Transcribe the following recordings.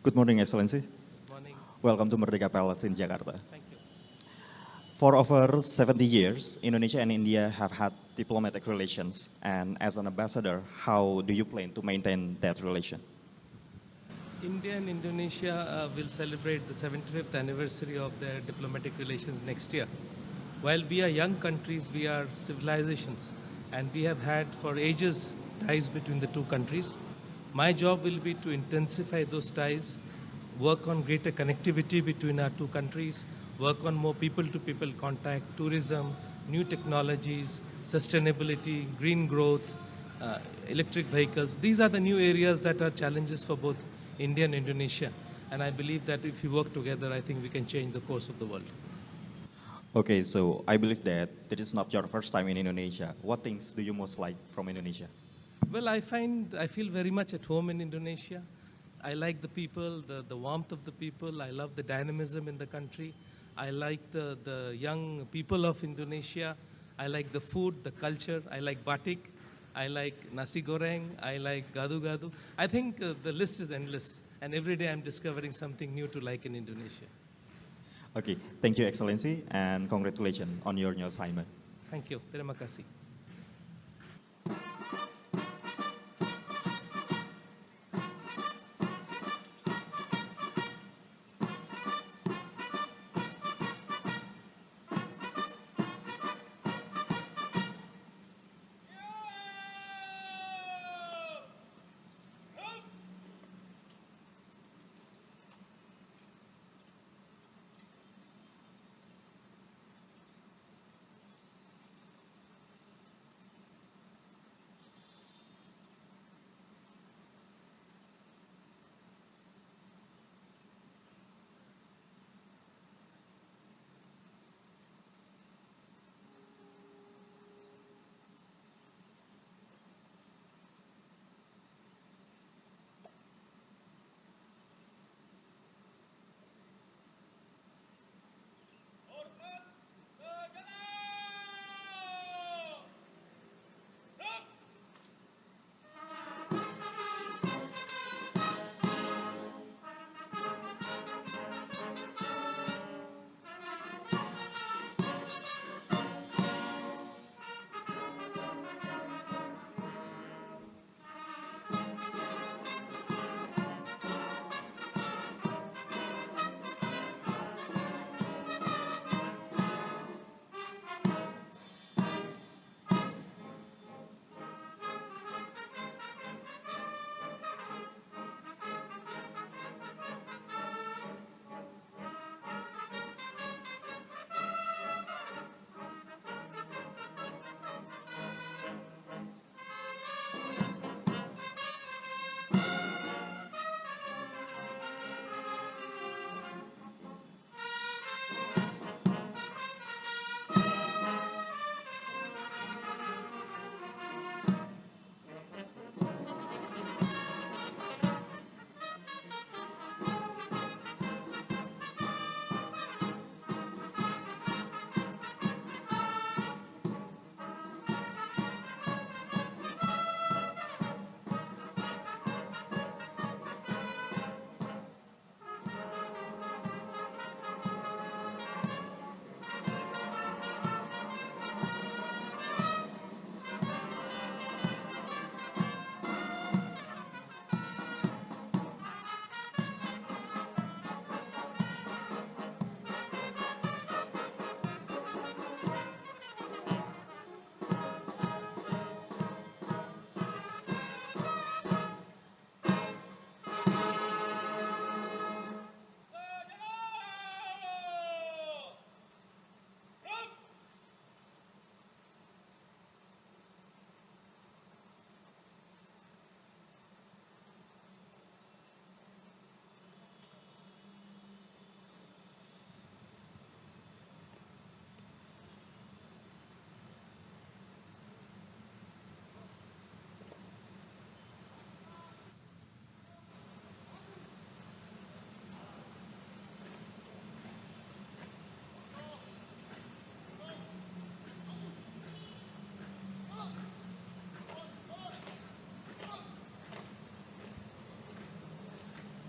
Good morning, Excellency. Good morning. Welcome to Merdeka Palace in Jakarta. Thank you. For over 70 years, Indonesia and India have had diplomatic relations. And as an ambassador, how do you plan to maintain that relation? India and Indonesia will celebrate the 75th anniversary of their diplomatic relations next year. While we are young countries, we are civilizations, and we have had for ages ties between the two countries. My job will be to intensify those ties, work on greater connectivity between our two countries, work on more people-to-people contact, tourism, new technologies, sustainability, green growth, electric vehicles. These are the new areas that are challenges for both India and Indonesia. And I believe that if we work together, I think we can change the course of the world. Okay, so I believe that this is not your first time in Indonesia. What things do you most like from Indonesia? Well, I feel very much at home in Indonesia. I like the people, the warmth of the people. I love the dynamism in the country. I like the young people of Indonesia. I like the food, the culture. I like batik. I like nasi goreng. I like gadu-gadu. I think the list is endless. And every day I'm discovering something new to like in Indonesia. Okay, thank you, Excellency, and congratulations on your new assignment. Thank you. Terima kasih.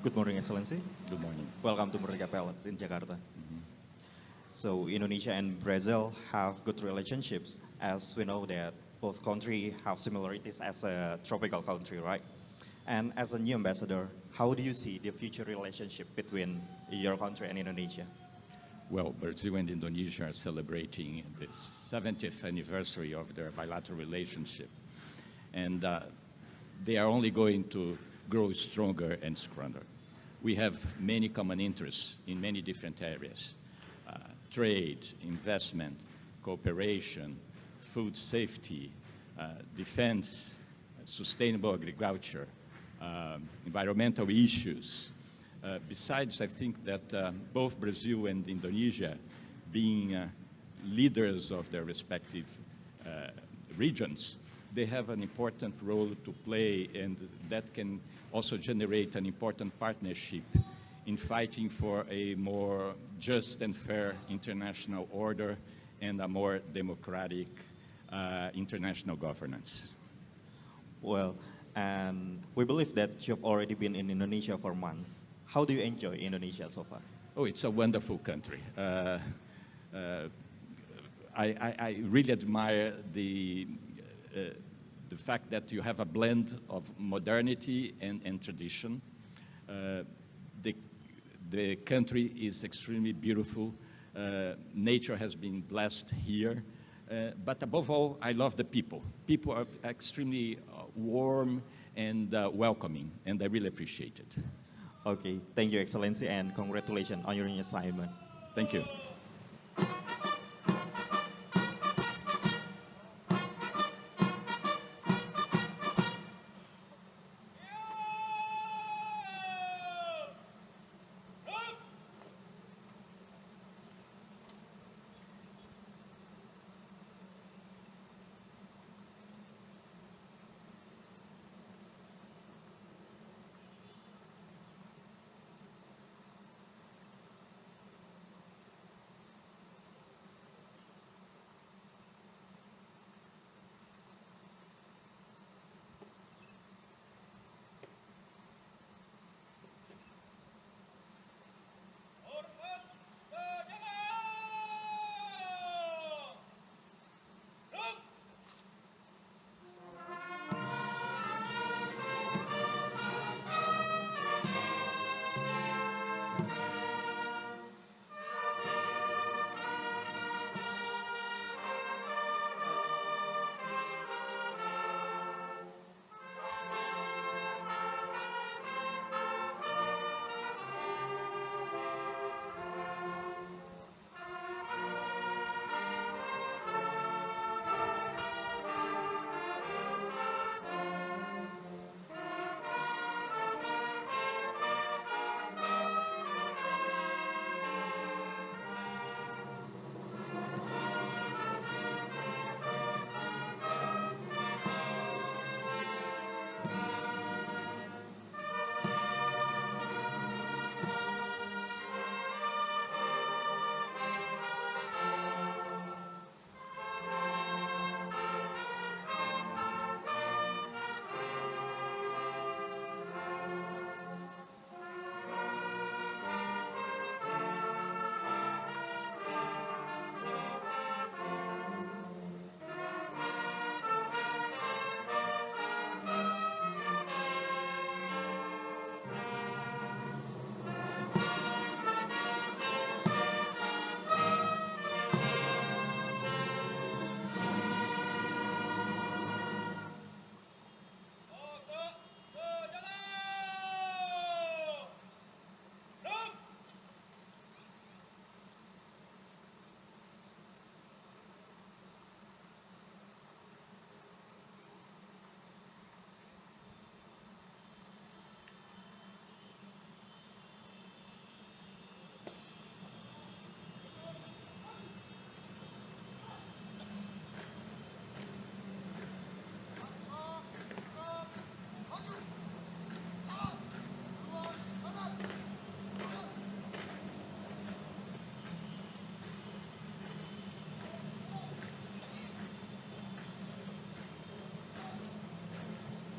Good morning, Excellency. Good morning. Welcome to Merdeka Palace in Jakarta. So Indonesia and Brazil have good relationships, as we know that both countries have similarities as a tropical country, right? And as a new ambassador, how do you see the future relationship between your country and Indonesia? Well, Brazil and Indonesia are celebrating the 70th anniversary of their bilateral relationship. And they are only going to grow stronger and stronger. We have many common interests in many different areas. Trade, investment, cooperation, food safety, defense, sustainable agriculture, environmental issues. Besides, I think that both Brazil and Indonesia, being leaders of their respective regions, they have an important role to play, and that can also generate an important partnership in fighting for a more just and fair international order and a more democratic international governance. Well, and we believe that you've already been in Indonesia for months. How do you enjoy Indonesia so far? Oh, it's a wonderful country. I really admire the fact that you have a blend of modernity and tradition. The country is extremely beautiful. Nature has been blessed here. But above all, I love the people. People are extremely warm and welcoming, and I really appreciate it. Okay, thank you, Excellency, and congratulations on your new assignment. Thank you.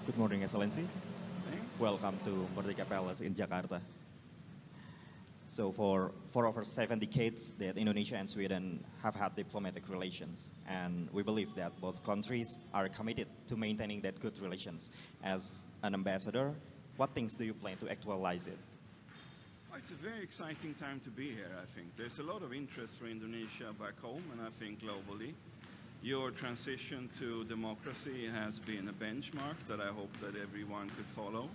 Good morning, Excellency. welcome to Merdeka Palace in Jakarta. So for over 7 decades that Indonesia and Sweden have had diplomatic relations, and we believe that both countries are committed to maintaining that good relations. As an ambassador, what things do you plan to actualize it? Well, it's a very exciting time to be here, I think. There's a lot of interest for Indonesia back home and I think globally. Your transition to democracy has been a benchmark that I hope that everyone could follow.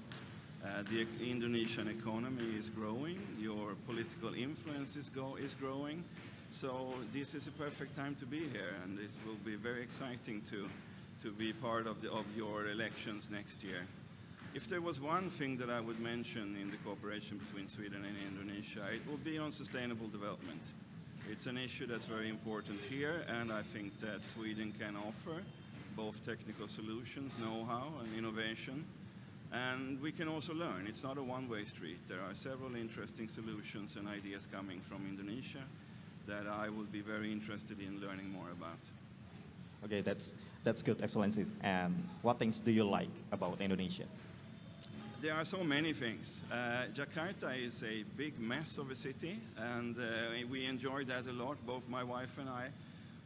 The Indonesian economy is growing, your political influence is growing, so this is a perfect time to be here, and it will be very exciting to be part of your elections next year. If there was one thing that I would mention in the cooperation between Sweden and Indonesia, it will be on sustainable development. It's an issue that's very important here, and I think that Sweden can offer both technical solutions, know-how, and innovation. And we can also learn. It's not a one-way street. There are several interesting solutions and ideas coming from Indonesia that I would be very interested in learning more about. Okay, that's good, Excellency. And what things do you like about Indonesia? There are so many things. Jakarta is a big mess of a city, and we enjoy that a lot, both my wife and I.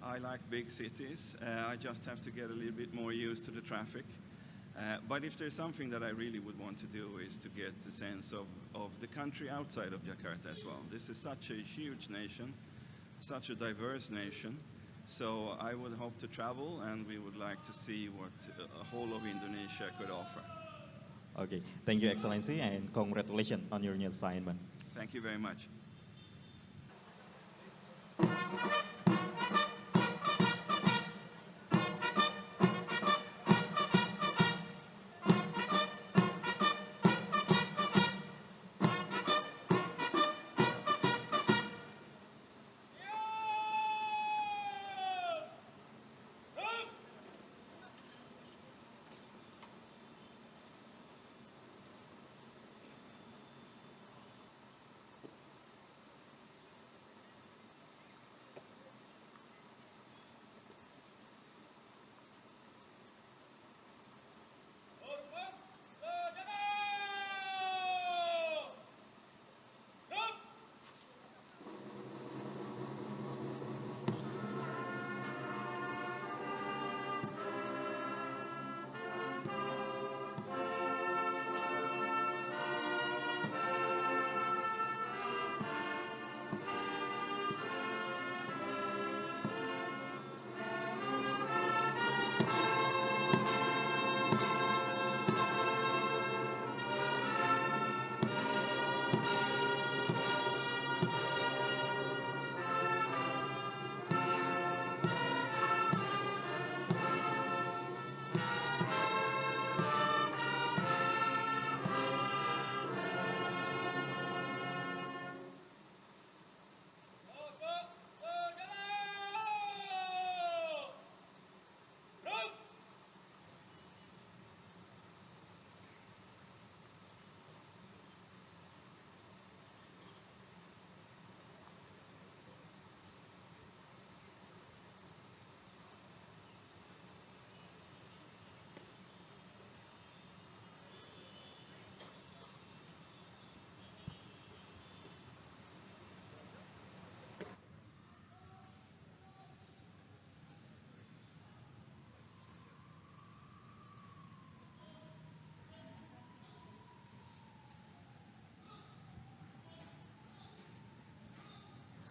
I like big cities. I just have to get a little bit more used to the traffic. But if there's something that I really would want to do is to get the sense of the country outside of Jakarta as well. This is such a huge nation, such a diverse nation. So I would hope to travel, and we would like to see what a whole of Indonesia could offer. Okay, thank you, Excellency, and congratulations on your new assignment. Thank you very much.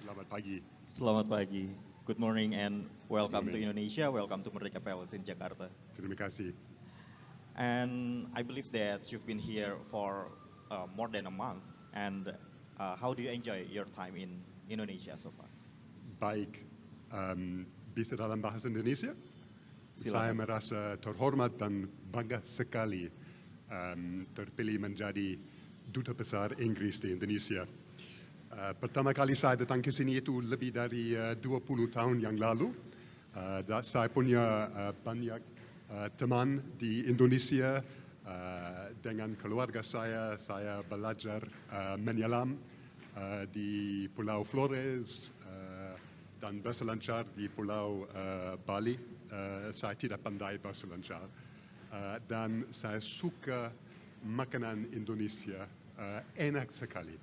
Selamat pagi. Selamat pagi. Good morning and welcome to Indonesia. Welcome to Merdeka Palace in Jakarta. Terima kasih. And I believe that you've been here for more than a month. And how do you enjoy your time in Indonesia so far? Baik, bisa dalam bahasa Indonesia? Silakan. Saya merasa terhormat dan bangga sekali terpilih menjadi Duta Besar Inggris di Indonesia. Pertama kali saya datang ke sini itu lebih dari 20 tahun yang lalu. Saya punya banyak teman di Indonesia. Dengan keluarga saya belajar menyelam di Pulau Flores dan berselancar di Pulau Bali. Saya tidak pandai berselancar. Dan saya suka makanan Indonesia enak sekali,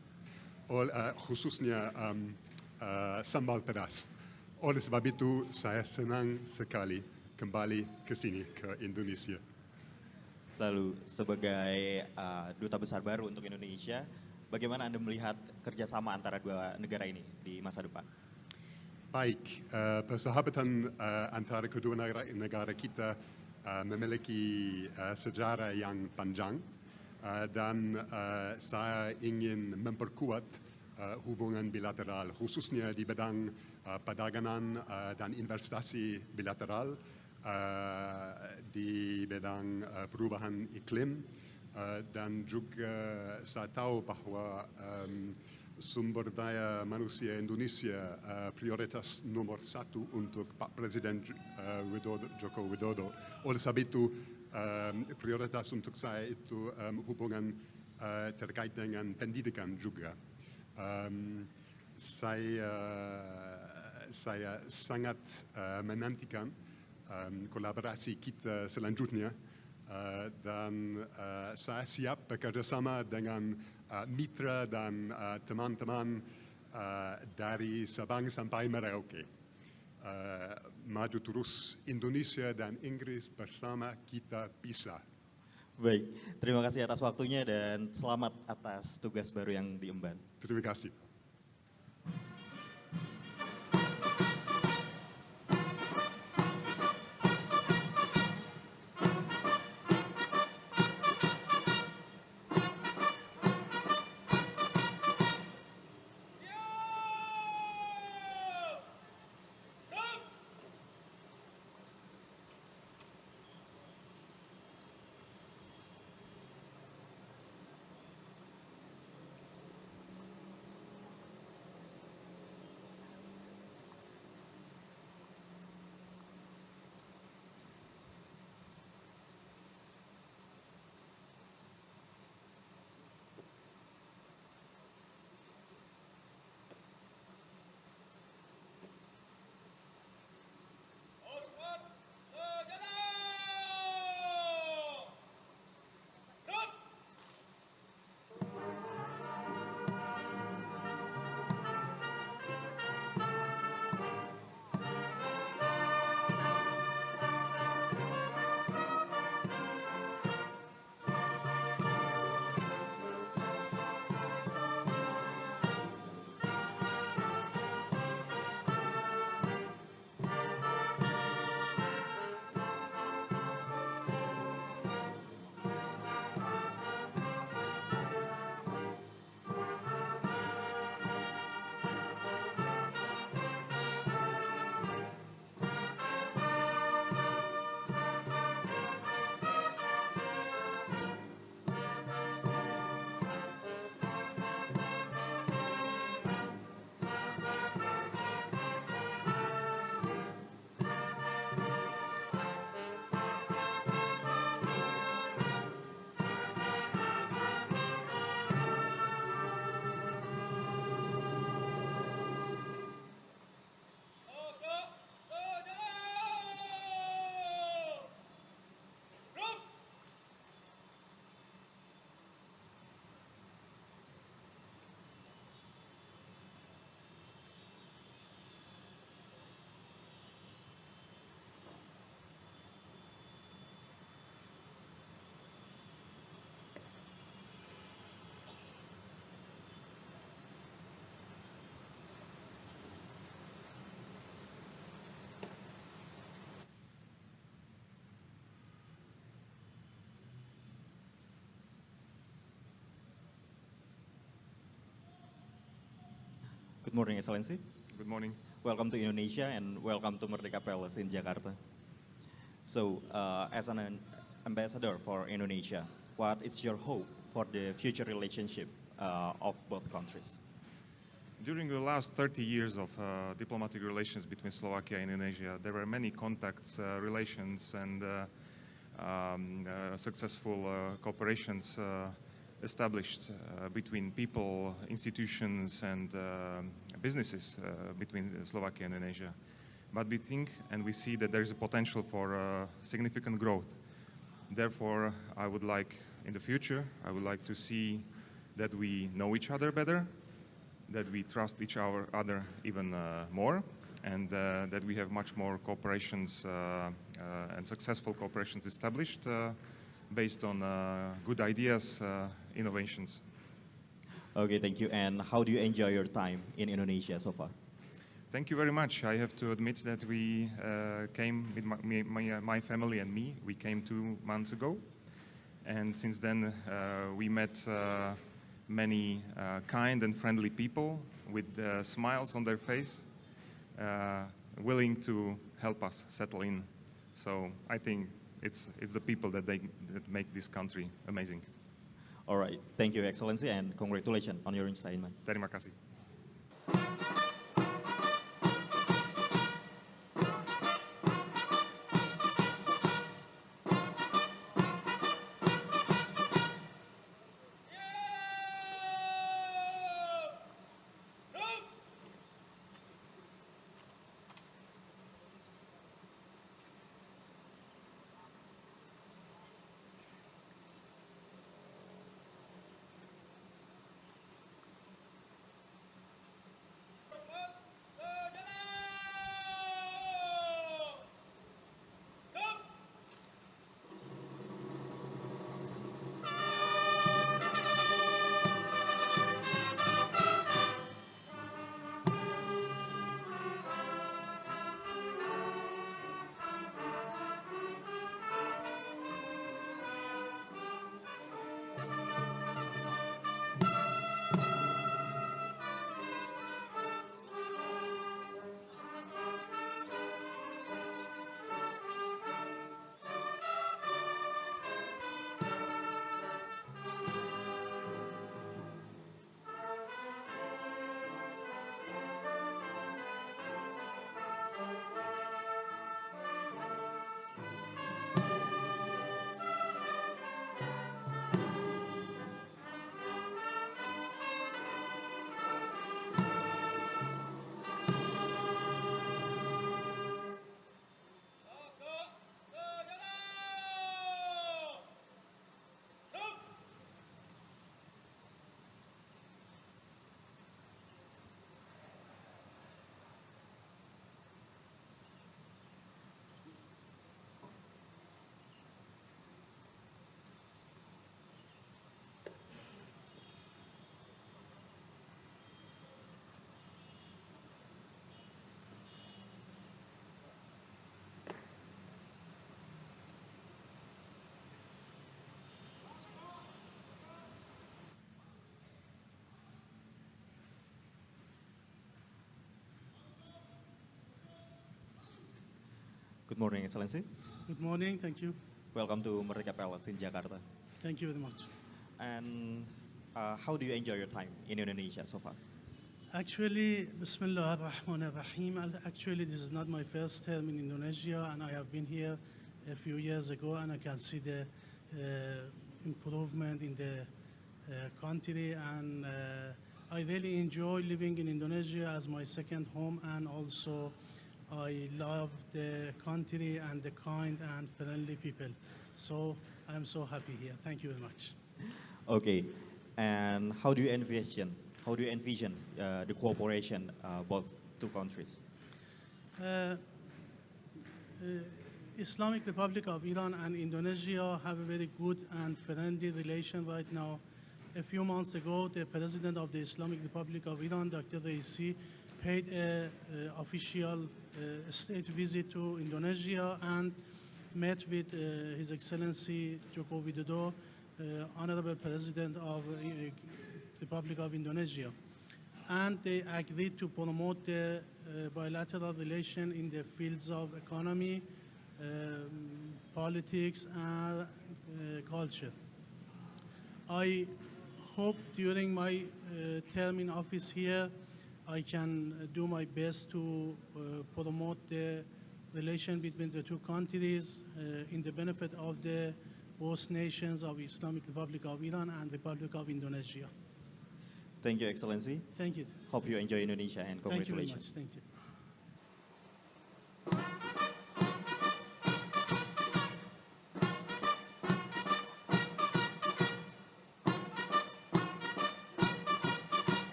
khususnya sambal pedas. Oleh sebab itu, saya senang sekali kembali ke sini, ke Indonesia. Lalu sebagai Duta Besar baru untuk Indonesia, bagaimana Anda melihat kerjasama antara dua negara ini di masa depan? Baik, persahabatan antara kedua negara kita memiliki sejarah yang panjang dan saya ingin memperkuat hubungan bilateral, khususnya di bidang perdagangan dan investasi bilateral, di bidang perubahan iklim, dan juga saya tahu bahwa sumber daya manusia Indonesia prioritas nomor 1 untuk Pak Presiden Jokowi Widodo. Oleh sebab itu, prioritas untuk saya itu hubungan terkait dengan pendidikan juga. Saya sangat menantikan kolaborasi kita selanjutnya dan saya siap bekerjasama dengan mitra dan teman-teman dari Sabang sampai Merauke. Maju terus Indonesia dan Inggris bersama kita bisa. Baik, terima kasih atas waktunya dan selamat atas tugas baru yang diemban. Terima kasih. Good morning, Excellency. Good morning. Welcome to Indonesia and welcome to Merdeka Palace in Jakarta. So, as an ambassador for Indonesia, what is your hope for the future relationship of both countries? During the last 30 years of diplomatic relations between Slovakia and Indonesia, there were many contacts, relations, and successful cooperations established between people, institutions, and businesses between Slovakia and Indonesia. But we think and we see that there is a potential for significant growth. Therefore, I would like in the future. I would like to see that we know each other better, that we trust each other even more, and that we have much more cooperations and successful cooperations established based on good ideas, innovations. Okay, thank you. And how do you enjoy your time in Indonesia so far? Thank you very much. I have to admit that we came with my family and me. We came 2 months ago, and since then we met many kind and friendly people with smiles on their face, willing to help us settle in. So I think it's the people that make this country amazing. All right, thank you, Excellency, and congratulations on your assignment. Terima kasih. Good morning, Excellency. Good morning, thank you. Welcome to Merdeka Palace in Jakarta. Thank you very much. And how do you enjoy your time in Indonesia so far? Actually, Bismillah ar-Rahman ar-Rahim. Actually, this is not my first term in Indonesia, and I have been here a few years ago, and I can see the improvement in the country, and I really enjoy living in Indonesia as my second home, and also I love the country and the kind and friendly people. So I'm so happy here. Thank you very much. Okay, and how do you envision the cooperation both two countries? Islamic Republic of Iran and Indonesia have a very good and friendly relation right now. A few months ago, the President of the Islamic Republic of Iran, Dr. Raisi, paid an official state visit to Indonesia and met with His Excellency Jokowi Serahkan, Honorable President of the Republic of Indonesia. And they agreed to promote the bilateral relation in the fields of economy, politics, and culture. I hope during my term in office here, I can do my best to promote the relation between the two countries in the benefit of the both nations of Islamic Republic of Iran and Republic of Indonesia. Thank you, Excellency. Thank you. Hope you enjoy Indonesia and Thank you very much. congratulations. Thank you.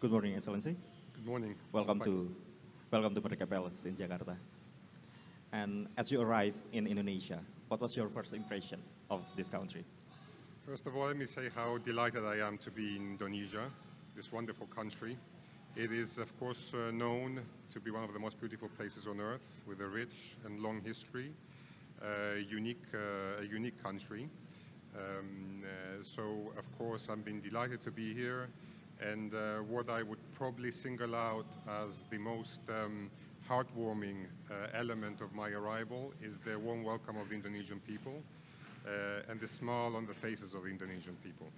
Good morning, Excellency. Good morning. Welcome to Merdeka Palace in Jakarta. And as you arrived in Indonesia, what was your first impression of this country? First of all, let me say how delighted I am to be in Indonesia, this wonderful country. It is, of course, known to be one of the most beautiful places on earth, with a rich and long history, a unique country. So, of course, I've been delighted to be here. And what I would probably single out as the most heartwarming element of my arrival is the warm welcome of the Indonesian people and the smile on the faces of the Indonesian people.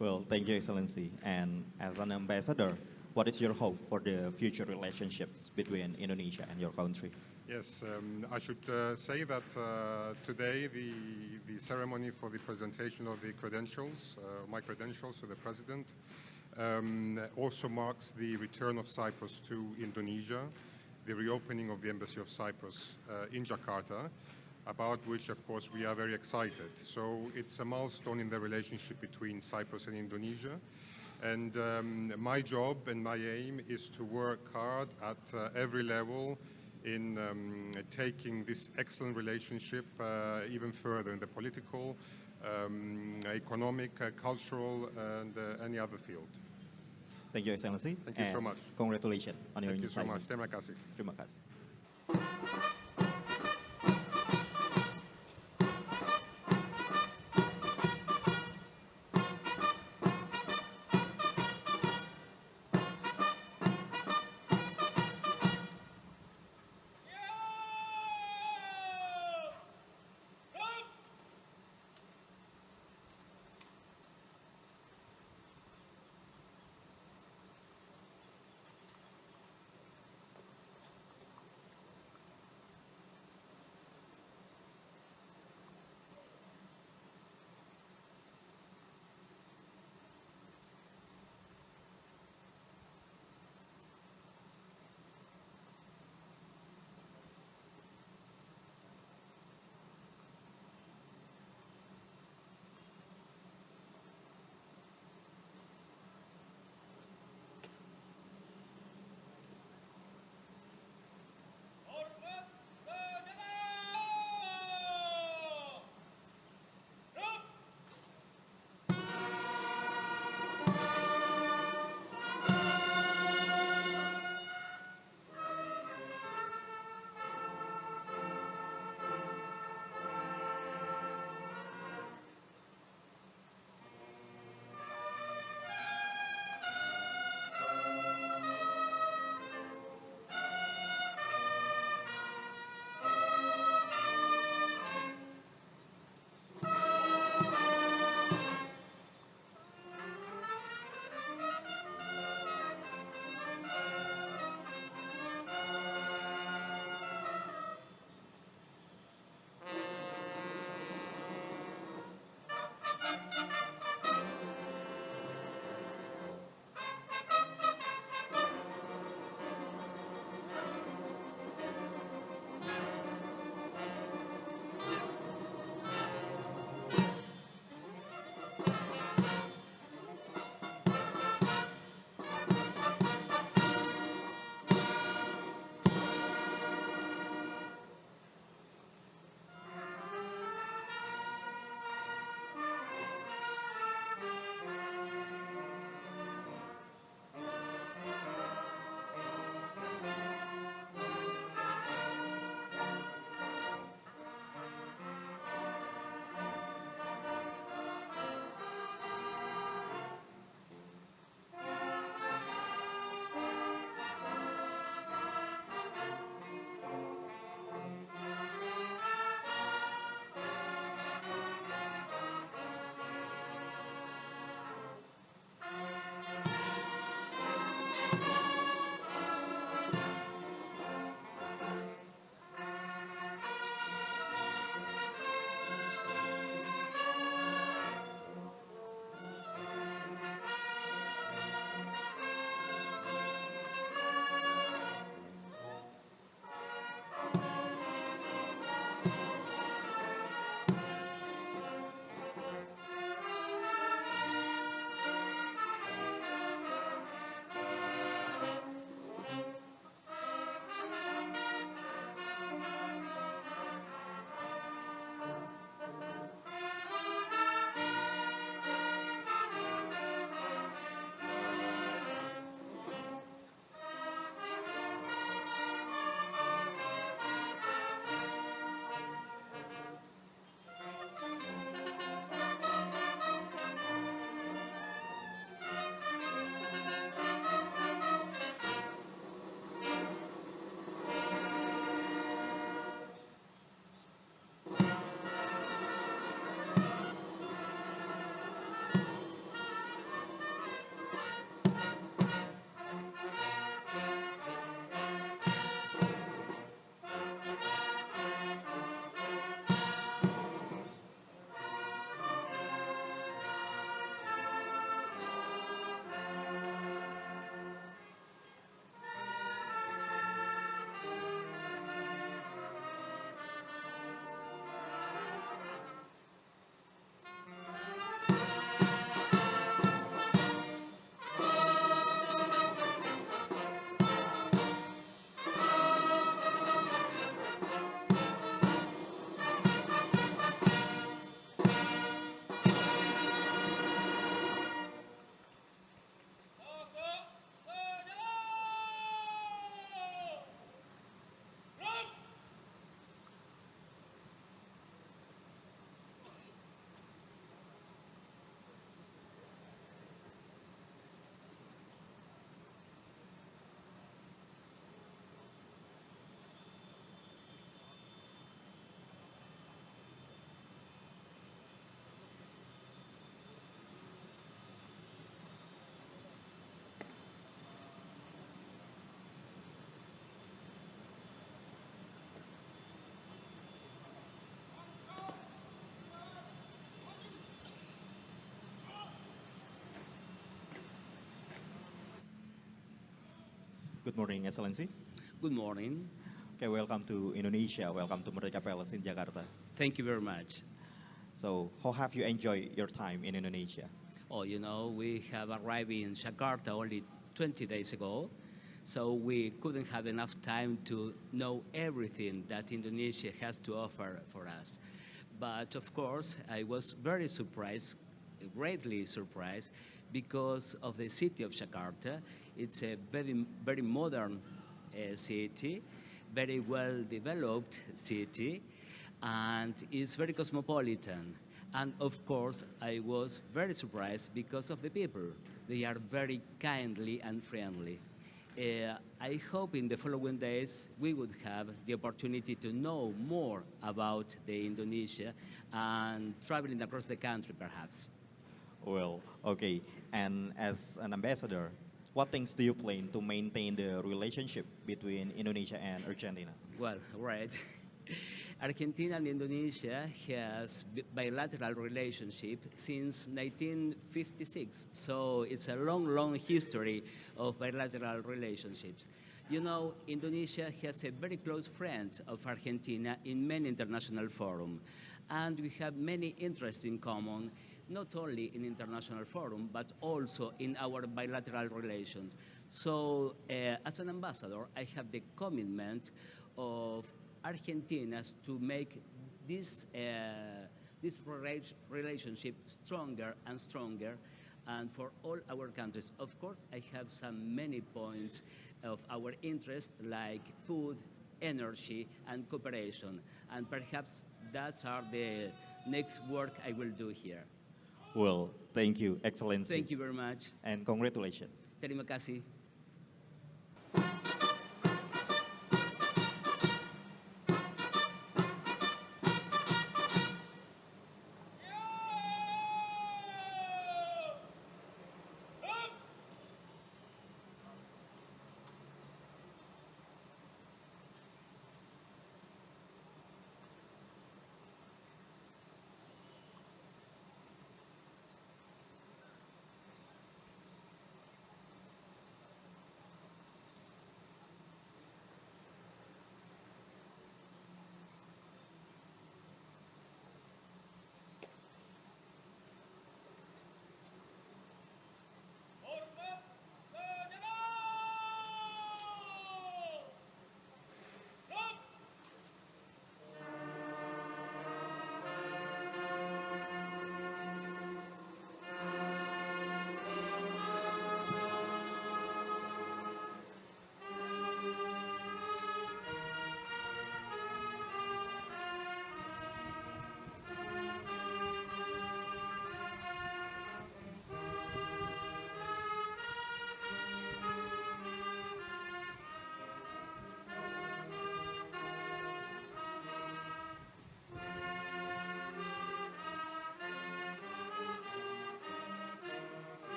Well, thank you, Excellency. And as an ambassador, what is your hope for the future relationships between Indonesia and your country? Yes, I should say that today the ceremony for the presentation of the credentials, my credentials to the President, also marks the return of Cyprus to Indonesia, the reopening of the Embassy of Cyprus in Jakarta, about which, of course, we are very excited. So it's a milestone in the relationship between Cyprus and Indonesia. And my job and my aim is to work hard at every level in taking this excellent relationship even further in the political, economic, cultural, and any other field. Thank you, Excellency. Thank you so much. Congratulations on your Thank you so assignment. much. Terima kasih. Terima kasih. Good morning, Excellency. Good morning. Okay, welcome to Indonesia. Welcome to Merdeka Palace in Jakarta. Thank you very much. So, how have you enjoyed your time in Indonesia? Oh, we have arrived in Jakarta only 20 days ago, so we couldn't have enough time to know everything that Indonesia has to offer for us. But of course, I was very surprised, greatly surprised, because of the city of Jakarta. It's a very, very modern city, very well-developed city, and it's very cosmopolitan. And of course, I was very surprised because of the people. They are very kindly and friendly. I hope in the following days we would have the opportunity to know more about the Indonesia and traveling across the country, perhaps. Well, okay. And as an ambassador, what things do you plan to maintain the relationship between Indonesia and Argentina? Well, right. Argentina and Indonesia has bilateral relationship since 1956, so it's a long, long history of bilateral relationships. Indonesia has a very close friend of Argentina in many international forums, and we have many interests in common, not only in international forum, but also in our bilateral relations. So, as an ambassador, I have the commitment of Argentina to make this relationship stronger and stronger, and for all our countries. Of course, I have many points of our interest, like food, energy, and cooperation, and perhaps that's are the next work I will do here. Well, thank you, Excellency. Thank you very much. And congratulations. Terima kasih.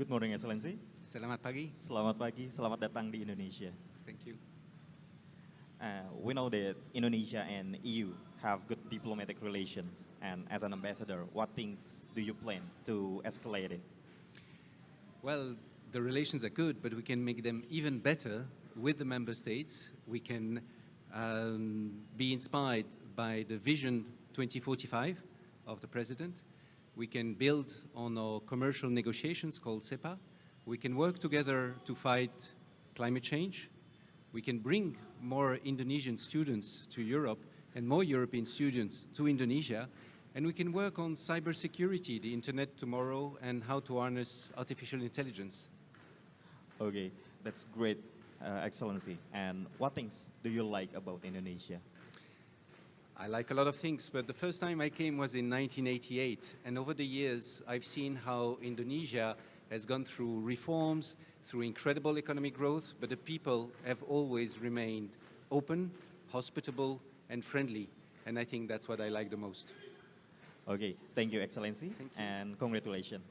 Good morning, Excellency. Selamat pagi. Selamat pagi, selamat datang di Indonesia. Thank you. We know that Indonesia and EU have good diplomatic relations, and as an ambassador, what things do you plan to escalate it? Well, the relations are good, but we can make them even better with the member states. We can be inspired by the Vision 2045 of the President. We can build on our commercial negotiations called CEPA. We can work together to fight climate change. We can bring more Indonesian students to Europe and more European students to Indonesia. And we can work on cybersecurity, the internet tomorrow, and how to harness artificial intelligence. Okay, that's great, Excellency. And what things do you like about Indonesia? I like a lot of things, but the first time I came was in 1988. And over the years, I've seen how Indonesia has gone through reforms, through incredible economic growth, but the people have always remained open, hospitable, and friendly. And I think that's what I like the most. Okay, thank you, Excellency, Thank you. and congratulations.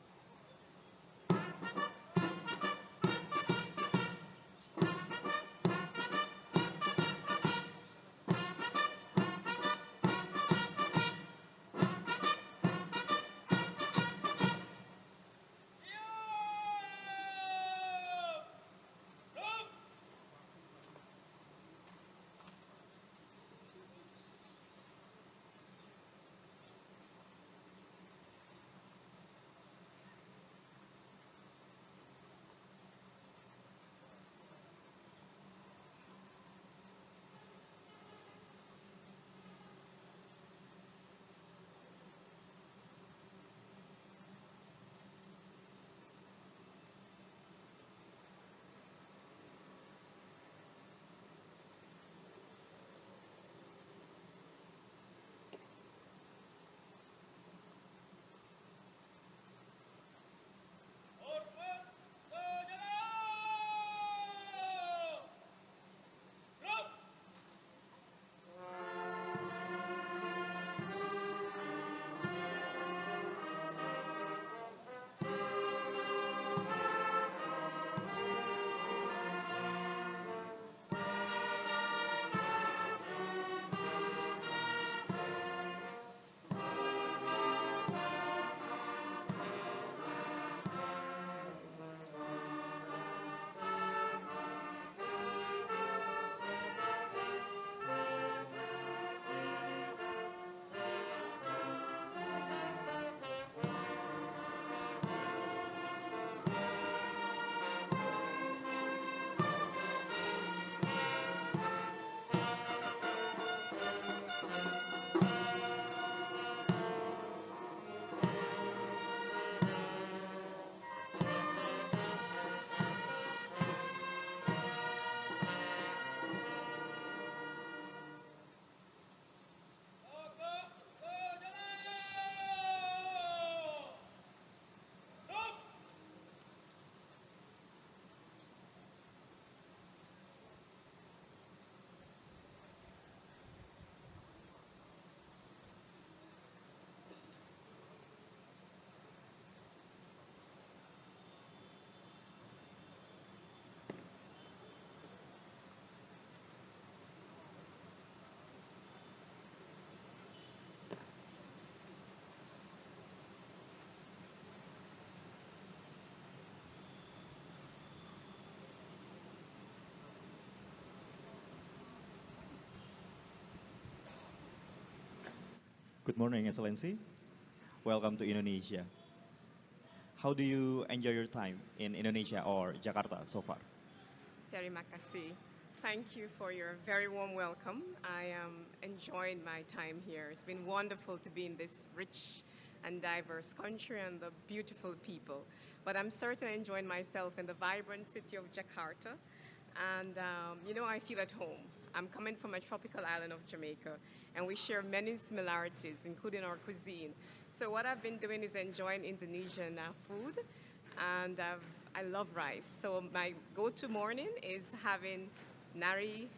Good morning, Excellency. Welcome to Indonesia. How do you enjoy your time in Indonesia or Jakarta so far? Terima kasih. Thank you for your very warm welcome. I am enjoying my time here. It's been wonderful to be in this rich and diverse country and the beautiful people. But I'm certainly enjoying myself in the vibrant city of Jakarta. And, I feel at home. I'm coming from a tropical island of Jamaica, and we share many similarities, including our cuisine. So what I've been doing is enjoying Indonesian food, and I love rice. So my go-to morning is having nari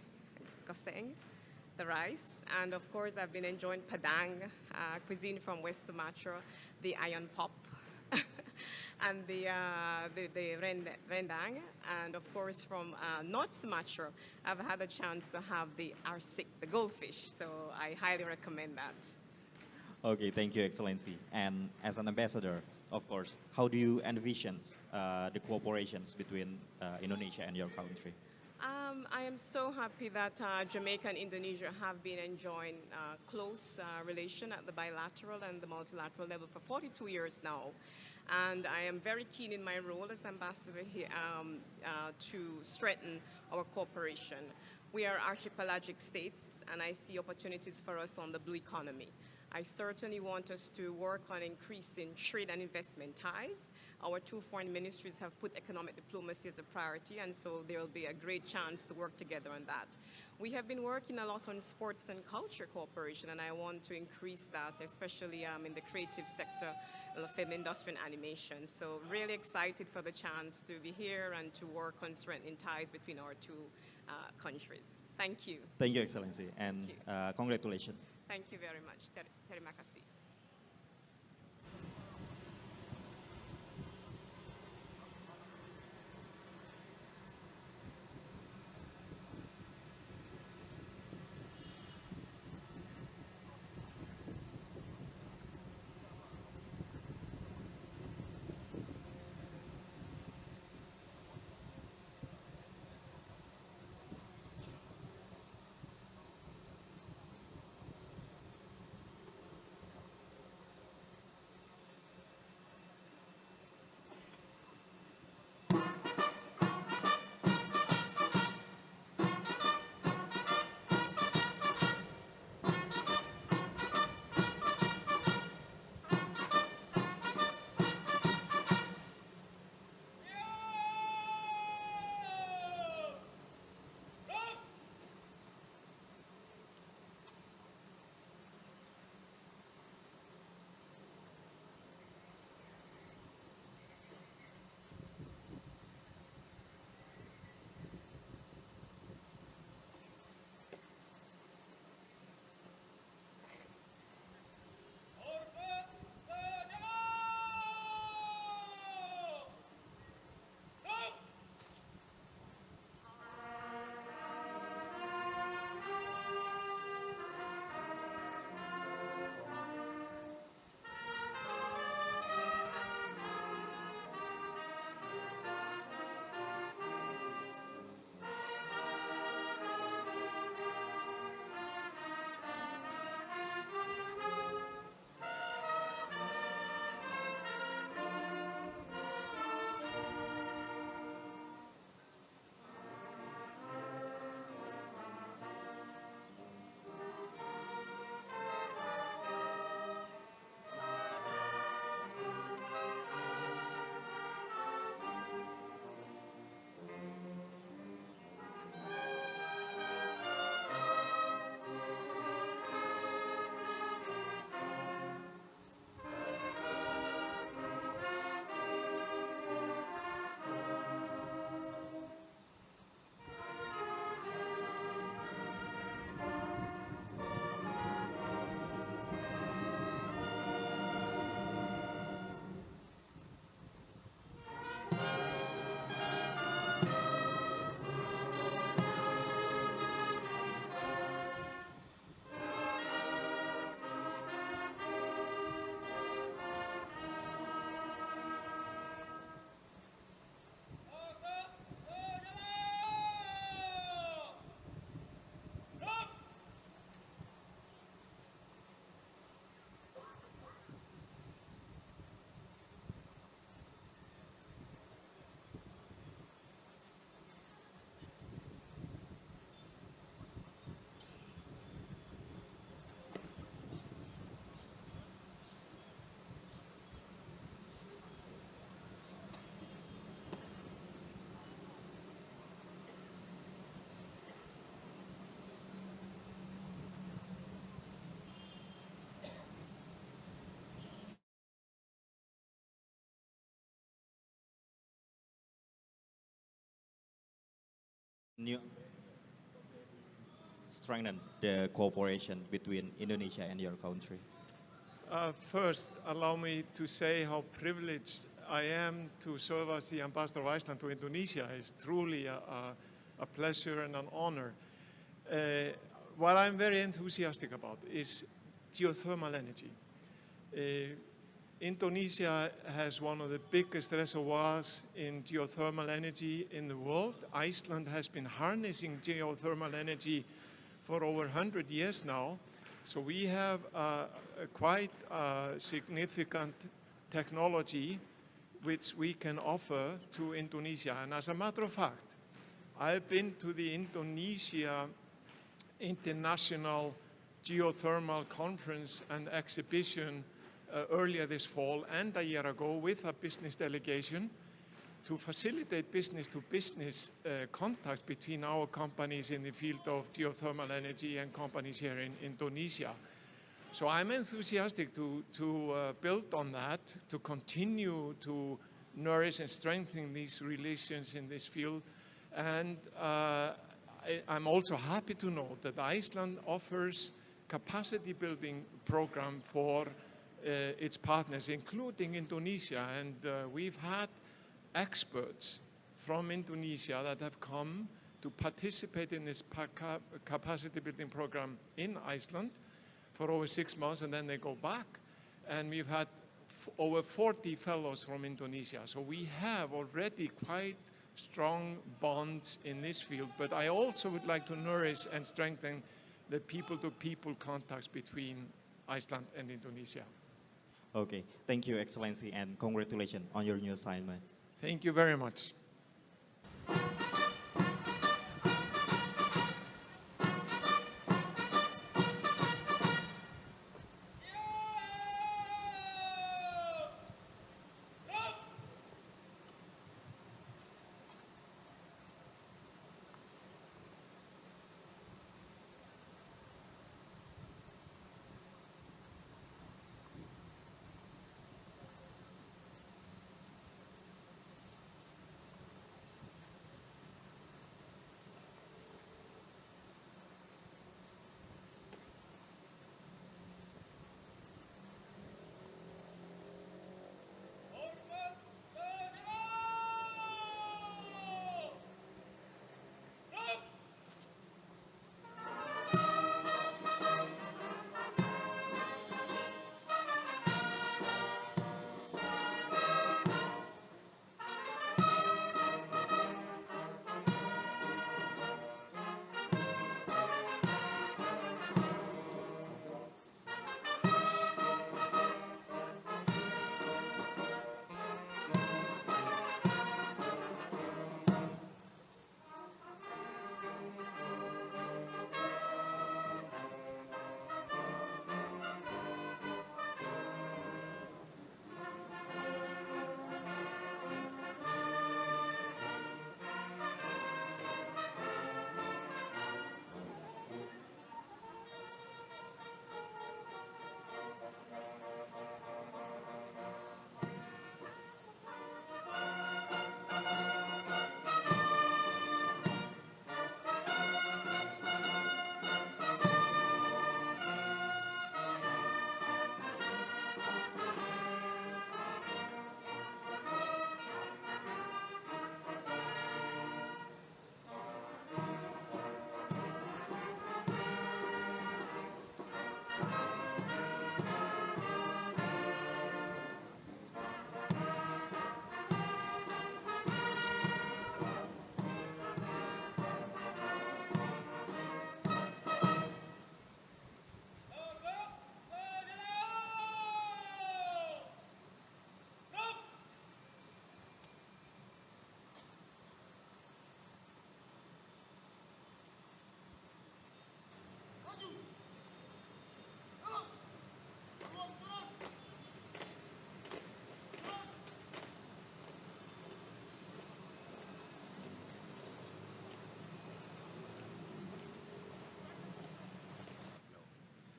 goseng, the rice, and of course I've been enjoying Padang cuisine from West Sumatra, the iron pop. and the rendang. And of course, from North Sumatra, I've had a chance to have the arsik, the goldfish. So I highly recommend that. Okay, thank you, Excellency. And as an ambassador, of course, how do you envision the cooperations between Indonesia and your country? I am so happy that Jamaica and Indonesia have been enjoying close relation at the bilateral and the multilateral level for 42 years now. And I am very keen in my role as ambassador here to strengthen our cooperation. We are archipelagic states, and I see opportunities for us on the blue economy. I certainly want us to work on increasing trade and investment ties. Our two foreign ministries have put economic diplomacy as a priority, and so there will be a great chance to work together on that. We have been working a lot on sports and culture cooperation, and I want to increase that, especially in the creative sector, the film industry and animation. So really excited for the chance to be here and to work on strengthening ties between our two countries. Thank you. Thank you, Excellency, and congratulations. Thank you very much. Terima kasih. New strengthen the cooperation between Indonesia and your country? First, allow me to say how privileged I am to serve as the Ambassador of Iceland to Indonesia is truly a pleasure and an honor. What I'm very enthusiastic about is geothermal energy. Indonesia has one of the biggest reservoirs in geothermal energy in the world. Iceland has been harnessing geothermal energy for over 100 years now. So we have a quite significant technology which we can offer to Indonesia. And as a matter of fact, I've been to the Indonesia International Geothermal Conference and Exhibition earlier this fall and a year ago with a business delegation to facilitate business-to-business contacts between our companies in the field of geothermal energy and companies here in Indonesia. So I'm enthusiastic to build on that, to continue to nourish and strengthen these relations in this field. And I'm also happy to note that Iceland offers capacity building program for its partners, including Indonesia. And we've had experts from Indonesia that have come to participate in this capacity building program in Iceland for over 6 months, and then they go back. And we've had over 40 fellows from Indonesia. So we have already quite strong bonds in this field, but I also would like to nourish and strengthen the people-to-people contacts between Iceland and Indonesia. Okay, thank you, Excellency, and congratulations on your new assignment. Thank you very much.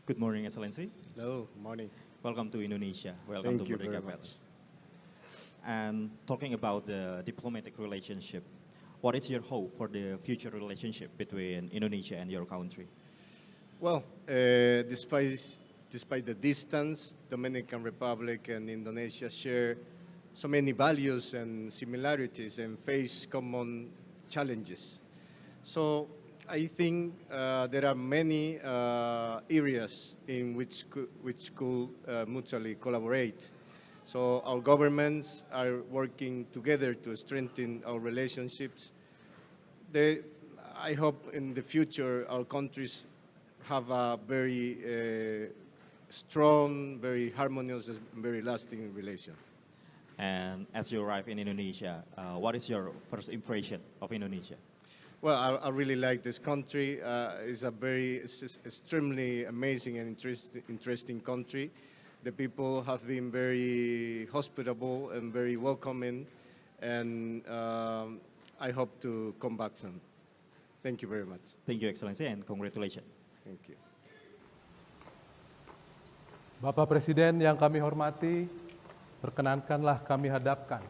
Good morning, Excellency. Hello, morning. Welcome to Indonesia. Welcome Thank to you very Merdeka much. Palace. And talking about the diplomatic relationship, what is your hope for the future relationship between Indonesia and your country? Well, despite the distance, Dominican Republic and Indonesia share so many values and similarities and face common challenges. So I think there are many areas in which could mutually collaborate. So our governments are working together to strengthen our relationships. I hope in the future our countries have a very strong, very harmonious, and very lasting relation. And as you arrive in Indonesia, what is your first impression of Indonesia? Well, I really like this country. It's extremely amazing and interesting country. The people have been very hospitable and very welcoming, and I hope to come back soon. Thank you very much. Thank you, Excellency, and congratulations. Thank you. Bapak Presiden yang kami hormati, perkenankanlah kami hadapkan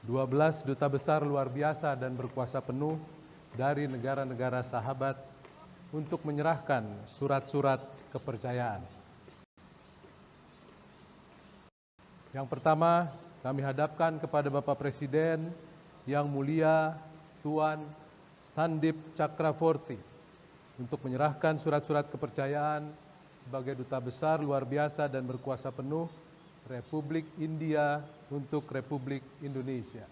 12 duta besar luar biasa dan berkuasa penuh dari negara-negara sahabat untuk menyerahkan surat-surat kepercayaan. Yang pertama, kami hadapkan kepada Bapak Presiden yang mulia Tuan Sandip Cakravorty untuk menyerahkan surat-surat kepercayaan sebagai duta besar luar biasa dan berkuasa penuh Republik India untuk Republik Indonesia.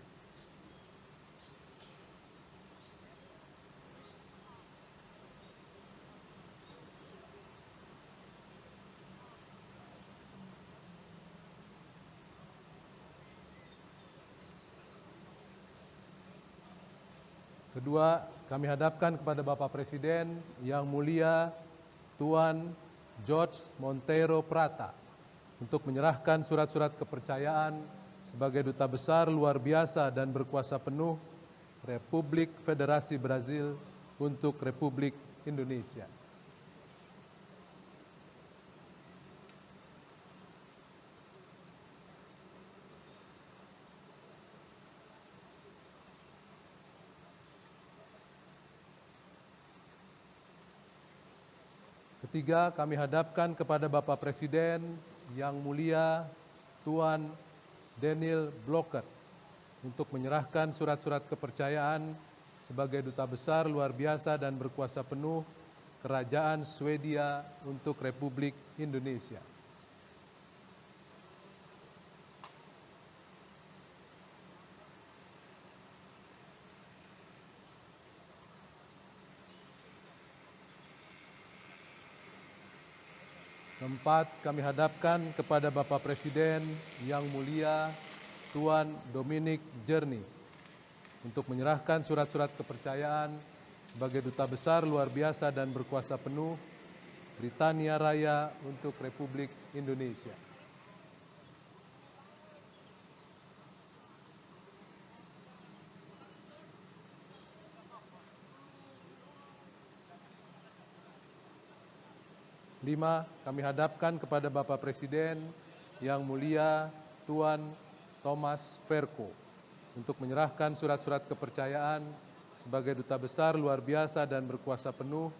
Kedua, kami hadapkan kepada Bapak Presiden yang mulia Tuan George Monteiro Prata untuk menyerahkan surat-surat kepercayaan sebagai duta besar luar biasa dan berkuasa penuh Republik Federasi Brazil untuk Republik Indonesia. Ketiga, kami hadapkan kepada Bapak Presiden yang mulia Tuan Daniel Blocker untuk menyerahkan surat-surat kepercayaan sebagai duta besar luar biasa dan berkuasa penuh Kerajaan Swedia untuk Republik Indonesia. Keempat, kami hadapkan kepada Bapak Presiden yang mulia Tuan Dominic Jerny untuk menyerahkan surat-surat kepercayaan sebagai duta besar luar biasa dan berkuasa penuh Britania Raya untuk Republik Indonesia. Lima, kami hadapkan kepada Bapak Presiden yang mulia Tuan Thomas Verco untuk menyerahkan surat-surat kepercayaan sebagai duta besar luar biasa dan berkuasa penuh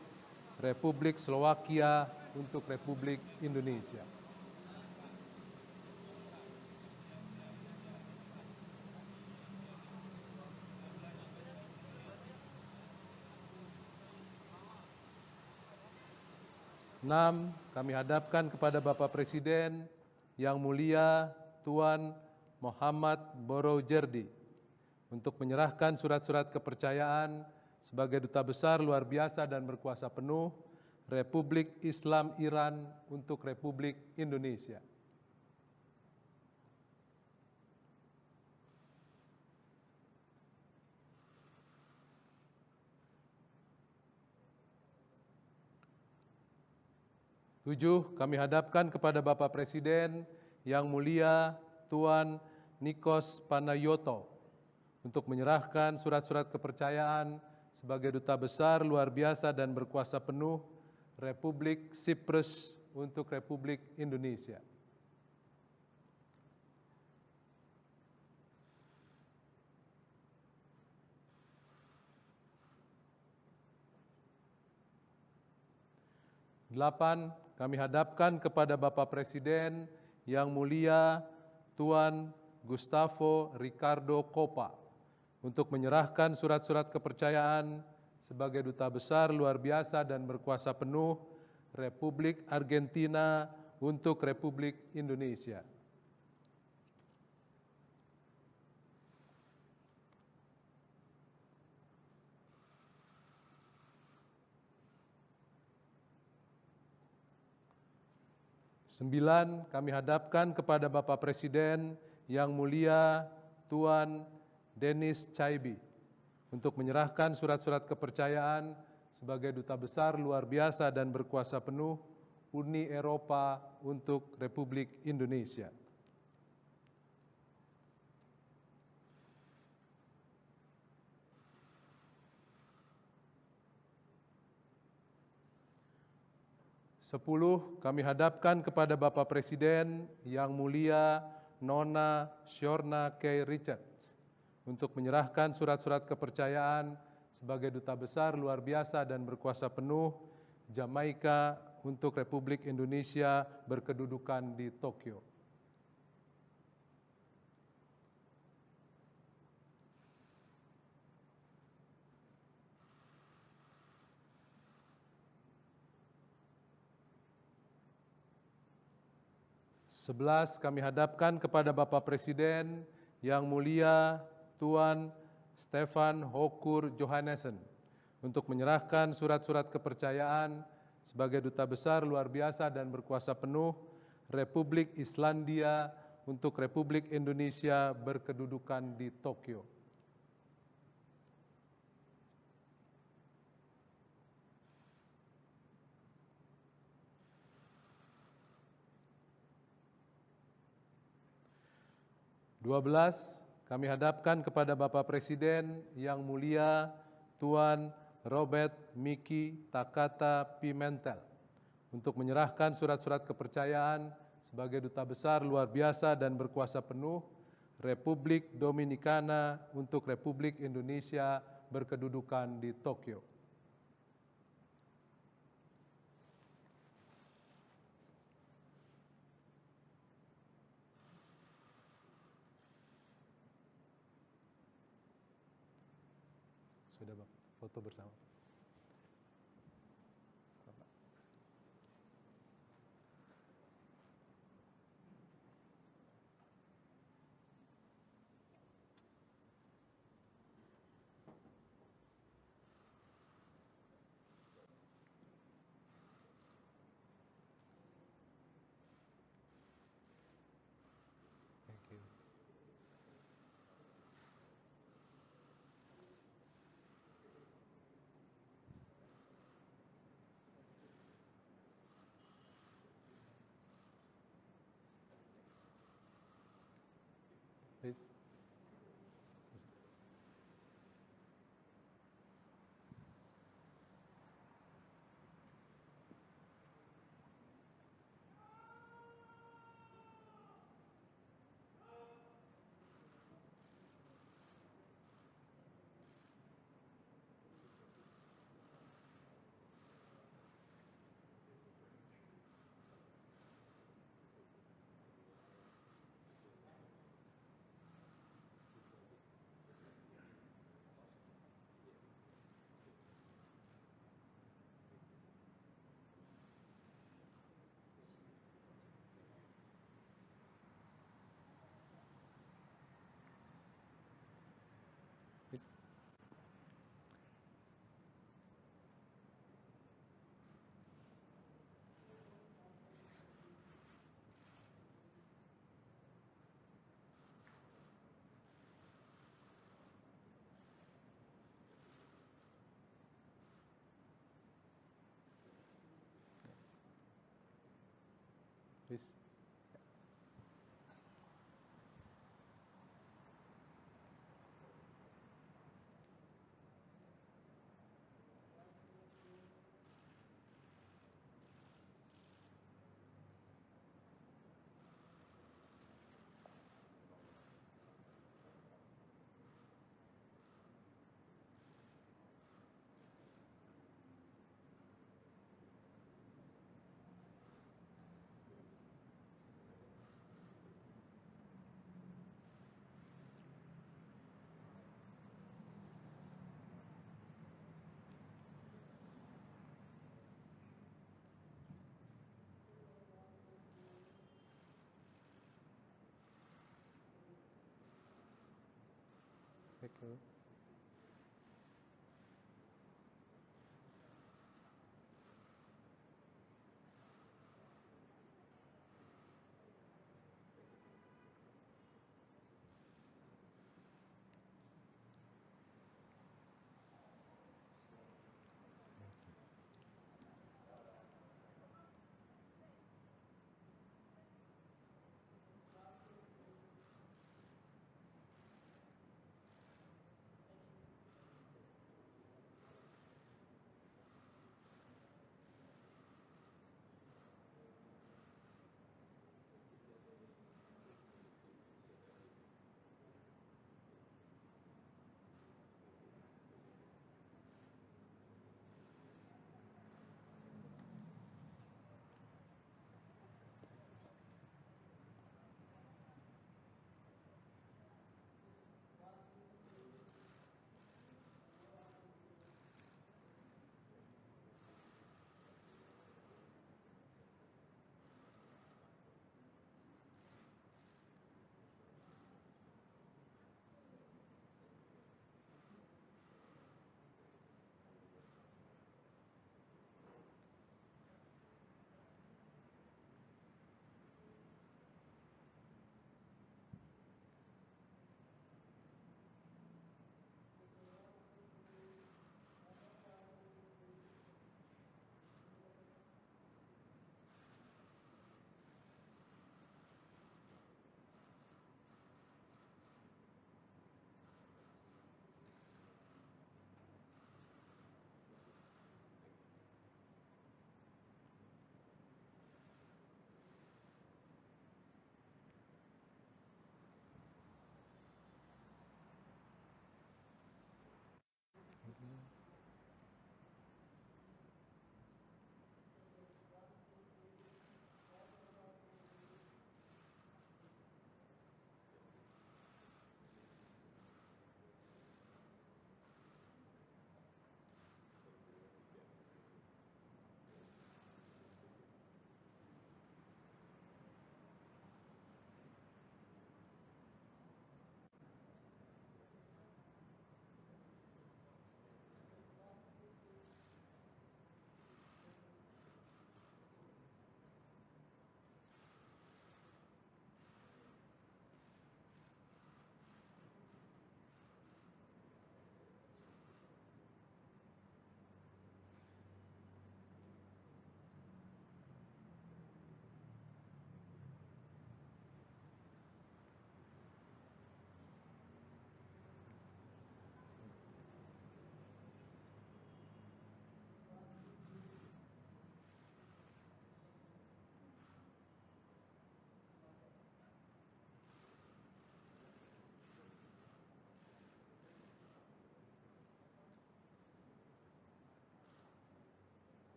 Republik Slovakia untuk Republik Indonesia. Enam, kami hadapkan kepada Bapak Presiden yang mulia Tuan Muhammad Borojerdi untuk menyerahkan surat-surat kepercayaan sebagai duta besar luar biasa dan berkuasa penuh Republik Islam Iran untuk Republik Indonesia. Tujuh, kami hadapkan kepada Bapak Presiden yang mulia Tuan Nikos Panayoto untuk menyerahkan surat-surat kepercayaan sebagai duta besar luar biasa dan berkuasa penuh Republik Siprus untuk Republik Indonesia. Delapan, kami hadapkan kepada Bapak Presiden yang mulia Tuan Gustavo Ricardo Copa untuk menyerahkan surat-surat kepercayaan sebagai Duta Besar luar biasa dan berkuasa penuh Republik Argentina untuk Republik Indonesia. Sembilan, kami hadapkan kepada Bapak Presiden yang mulia Tuan Denis Chaibi untuk menyerahkan surat-surat kepercayaan sebagai Duta Besar luar biasa dan berkuasa penuh Uni Eropa untuk Republik Indonesia. Sepuluh, kami hadapkan kepada Bapak Presiden yang mulia Nona Shorna K. Richards untuk menyerahkan surat-surat kepercayaan sebagai Duta Besar luar biasa dan berkuasa penuh Jamaika untuk Republik Indonesia berkedudukan di Tokyo. Sebelas, kami hadapkan kepada Bapak Presiden yang mulia Tuan Stefan Hokur Johannessen untuk menyerahkan surat-surat kepercayaan sebagai Duta Besar luar biasa dan berkuasa penuh Republik Islandia untuk Republik Indonesia berkedudukan di Tokyo. Dua belas, kami hadapkan kepada Bapak Presiden yang mulia Tuan Robert Miki Takata Pimentel untuk menyerahkan surat-surat kepercayaan sebagai Duta Besar luar biasa dan berkuasa penuh Republik Dominikana untuk Republik Indonesia berkedudukan di Tokyo. Sudah Bapak, foto bersama. Thank you. Please. Please. Please.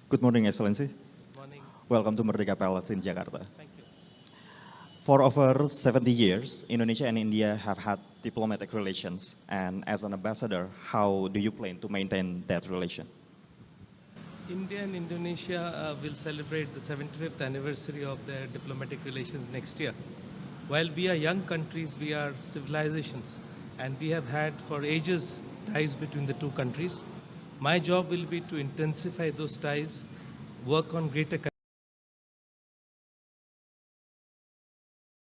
Good morning, Excellency. Good morning. Welcome to Merdeka Palace in Jakarta. Thank you. For over 70 years, Indonesia and India have had diplomatic relations. And as an ambassador, how do you plan to maintain that relation? India and Indonesia will celebrate the 75th anniversary of their diplomatic relations next year. While we are young countries, we are civilizations, and we have had for ages ties between the two countries. My job will be to intensify those ties, work on greater